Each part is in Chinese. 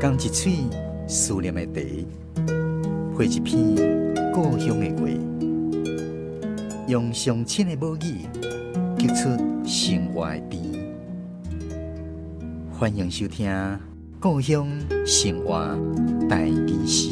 讲一嘴思念的茶，配一片故乡的话，用上亲的母语激出生活的甜。欢迎收听《故乡生活台语诗》。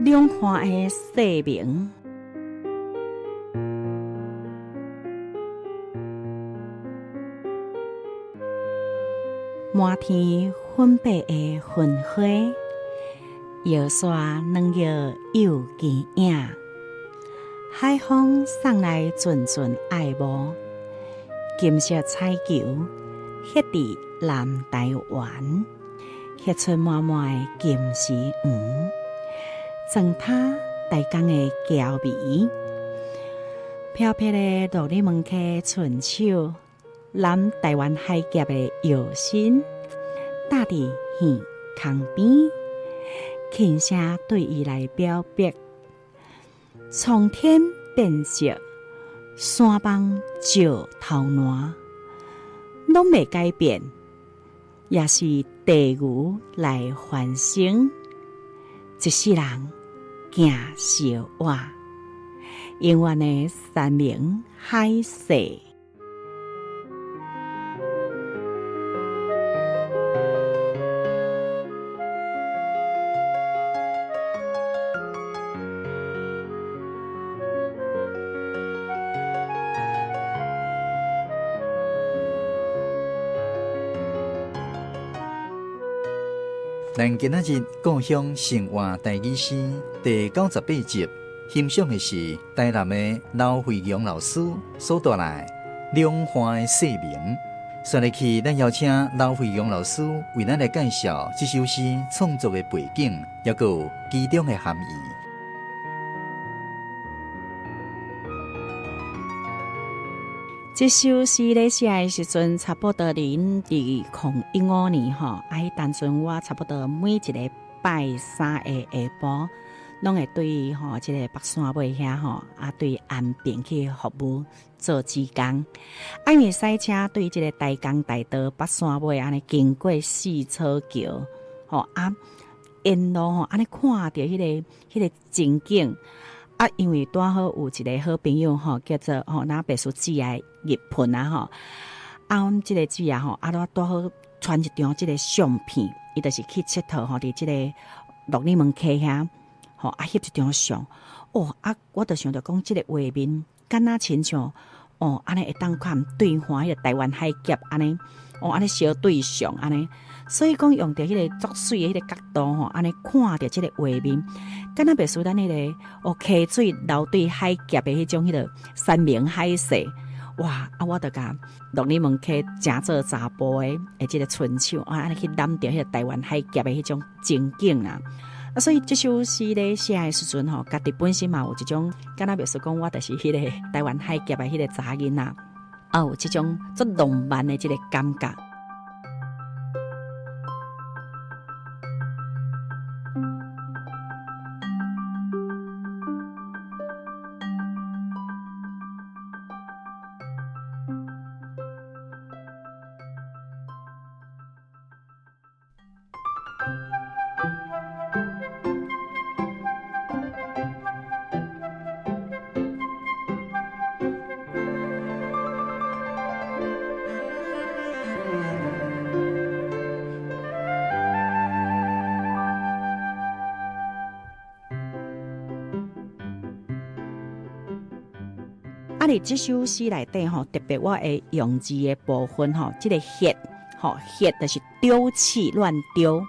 两花的姓名，满天粉白的云花，摇刷两摇又见影。海风送来阵阵爱慕，金色彩球迄伫南台湾，迄出满满的金丝黄。装塔大江的娇美，飘飘的落日门客春手，南台湾海峡的摇身，搭伫耳空边，轻声对伊来表白。苍天变色，山峰照头烂，拢袂改变，也是地牛来翻身。一世人行小活，永远的山明海誓。咱今仔日故乡生活台语诗第98集，欣赏的是台南的刘惠阳老师所带来《两花的姓名》。选入去，咱邀请刘惠阳老师为咱来介绍这首诗创作的背景，也有其中的含义。这首诗咧写的时阵，差不多2015年吼，迄当阵我差不多每一个拜三的下晡，拢会对吼这个北山尾遐吼，对安平去服务做志工。因为赛车对这个台江大道北山尾安尼经过四草桥，吼沿路吼安尼看到迄个情景。因为拄好有一个好朋友吼，叫做咱白书姊的日喷吼，阮即个姊吼，拄好传一张即个相片，伊就是去佚佗吼，伫即个落日门溪遐，翕一张相。我就想着讲，即个画面敢若亲像安尼会当看对方迄个台湾海峡安尼，安尼小对象安尼。所以讲用着迄个作水的迄个角度吼，安尼看着即个画面，敢若袂输咱迄个溪水流对海峡的迄种迄个山明海誓。哇！我就甲落日门溪诚做查甫的即个春手，安尼去揽着迄个台湾海峡的迄种情景啦。所以这首诗咧写的时阵吼，家己本身嘛有一种敢若袂输讲我就是迄个台湾海峡的迄个查囡仔，有即种足浪漫的即个感觉。伫这首诗内底吼，特别我会用字的部分吼，这个ฮ็就是丢弃乱丢，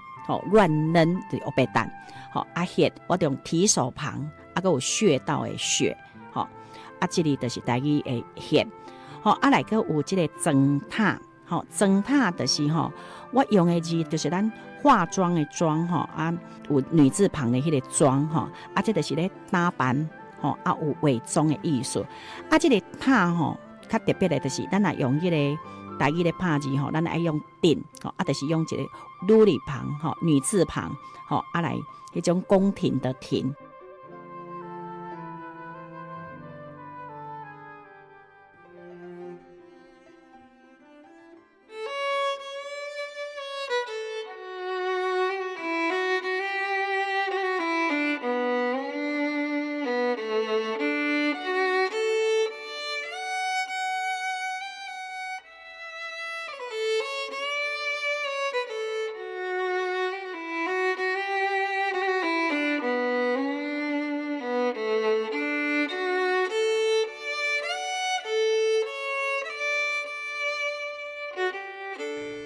乱扔就是黑白蛋，ฮ็我就用提手旁，还有穴道的穴，这里就是台语的ฮ็，来个有这个装塔，装塔就是我用的字就是咱化妆的妆有女字旁的迄个妆这就是咧打扮。有伪装的意思。这个拍较特别的就是咱若用迄个台语的拍字咱爱用定就是用一个女字旁女字旁来迄种宫廷的廷。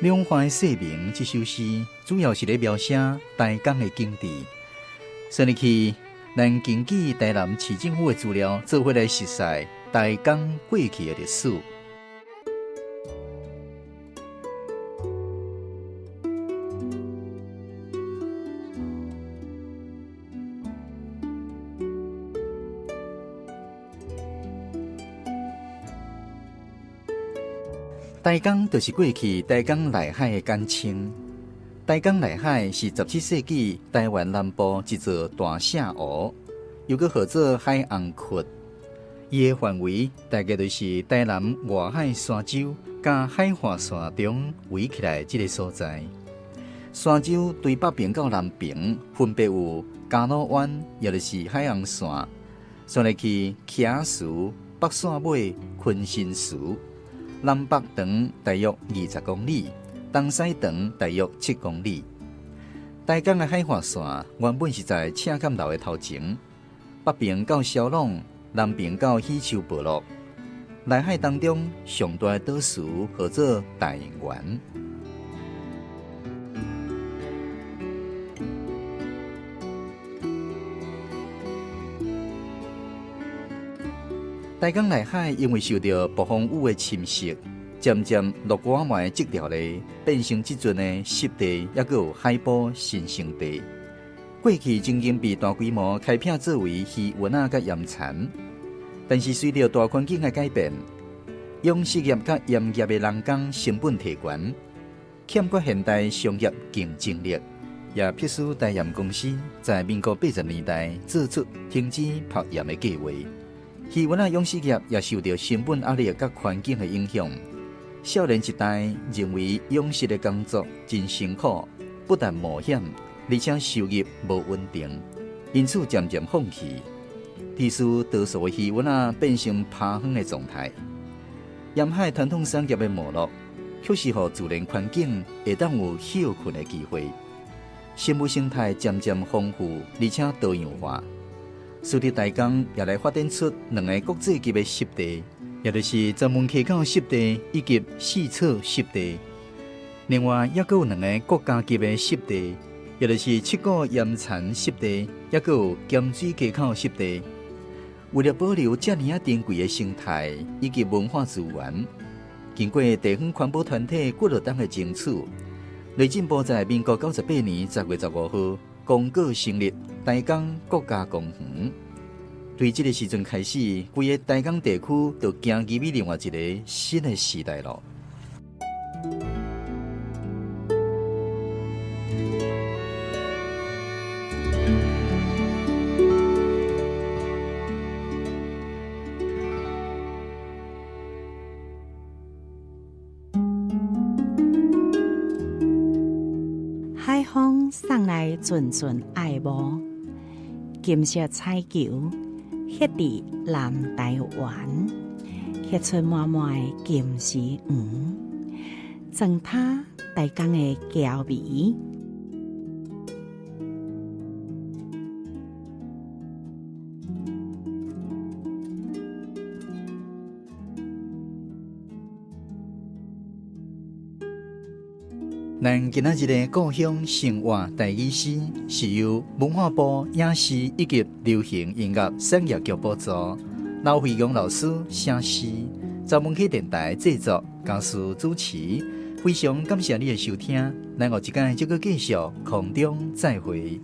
两淮说明这首诗主要是咧描写台江的景致。先入去，咱根据台南市政府的资料，做伙来熟悉台江过去的历史。台江就是过去台江内海的简称。台江内海是17世纪台湾南部一座大峡湖，又搁号做海岸窟。伊的范围大概就是台南外海沙洲甲海华线中围起来这个所在。沙洲对北边到南边分别有嘉鲁湾，也就是海岸线，算入去徛树、北线尾昆新树。南北长大约20公里，东西长大约7公里。台江的海华线原本是在赤坎楼的头前，北边到小龙，南边到喜洲部落。内海当中上大的岛屿号做大园。台江内海因为受到暴风雨的侵蚀，渐渐落瓜糜积掉咧，变成即阵的湿地，也有海埔新生地。过去曾经被大规模开辟作为渔园甲盐田，但是随着大环境的改变，养殖业甲盐业的人工成本提悬，欠缺现代商业竞争力，也迫使台盐公司在民国80年代做出停止抛盐的计划。渔园养殖业也受到成本压力甲环境的影响，少年一代认为养殖的工作真辛苦，不但冒险，而且收入无稳定，因此渐渐放弃。致使多数的渔园变成趴荒的状态。沿海传统产业的没落，却是让自然环境会当有休困的机会，生物生态渐渐丰富，而且多样化。随着台江也来发展出2个国际级的湿地，也就是专门溪口湿地以及四草湿地。另外，也有2个国家级的湿地，也就是七股盐田湿地，也有咸水溪口湿地。为了保留这么珍贵的生态以及文化资源，经过地方环保团体骨力党的争取，内政部在民国98年10月15号公告成立台江国家公园。对这个时阵开始，规个台江地区就行入去另外一个新的时代了。海风送来阵阵爱慕，金色彩球迄伫南台湾，迄出满满的金丝鱼，装他台江的娇味。咱今仔日的故乡生活台语诗是由文化部影视以及流行音乐产业局补助，刘惠荣老师写诗，专门去电台制作，教师主持。非常感谢你的收听，咱下一届这个继续空中再会。